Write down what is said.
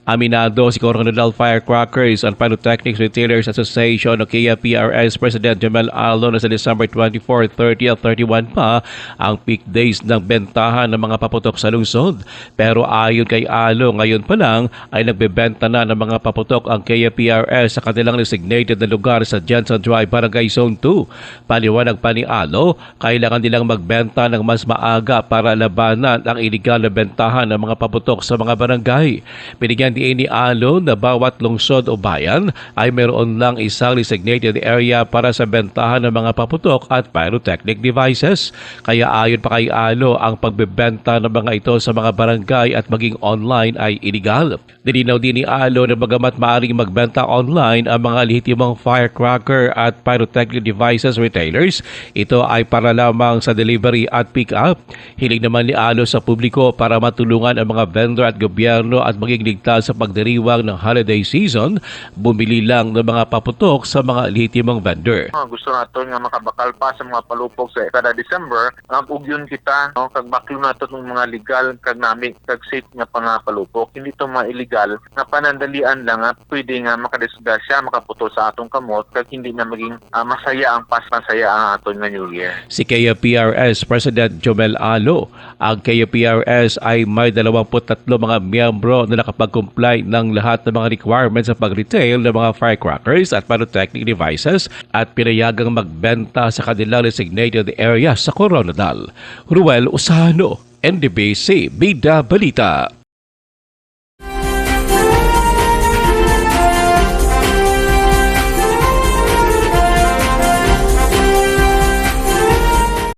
Aminado si Coronadal Firecrackers and Pyrotechnics Retailers Association o KPRS President Jomel Alo na sa December 24, 30 at 31 pa ang peak days ng bentahan ng mga paputok sa lungsod. Pero ayon kay Alo, ngayon pa lang ay nagbebenta na ng mga paputok ang KPRS sa kanilang designated na lugar sa Jensen Drive, Barangay Zone 2. Paliwanag pa ni Alo, kailangan nilang magbenta ng mas maaga para labanan ang iligal na bentahan ng mga paputok sa mga barangay. Binigyan din ni Alo na bawat lungsod o bayan ay mayroon lang isang designated area para sa bentahan ng mga paputok at pyrotechnic devices. Kaya ayon pa kay Alo, ang pagbebenta ng mga ito sa mga barangay at maging online ay illegal. Nilinaw din ni Alo na bagamat maaaring magbenta online ang mga lehitimong firecracker at pyrotechnic devices retailers, ito ay para lamang sa delivery at pick-up. Hiling naman ni Alo sa publiko para matulungan ang mga vendor at gobyerno at maging ligtas sa pagdiriwang ng holiday season, bumili lang ng mga paputok sa mga lehitimong vendor. Gusto nato nga makabakal pa sa mga palupok sa kada December, ugyon kita kag baklo nato ng mga legal kag nami kag safe nga palupok. Hindi to ma-illegal nga panandalian lang at pwede nga makadisgrasya, makaputo sa atong kamot kag hindi na maging masaya ang pasaya ang aton nga New Year. Si KPRS President Jomel Alo, ang KPRS ay may 23 mga miyembro na nakapag-comply ng lahat ng mga requirements sa pag-retail ng mga firecrackers at pyrotechnic devices at pinayagang magbenta sa kanilang designated area sa Coronadal. Ruel Usano, NDBC, Bida Balita.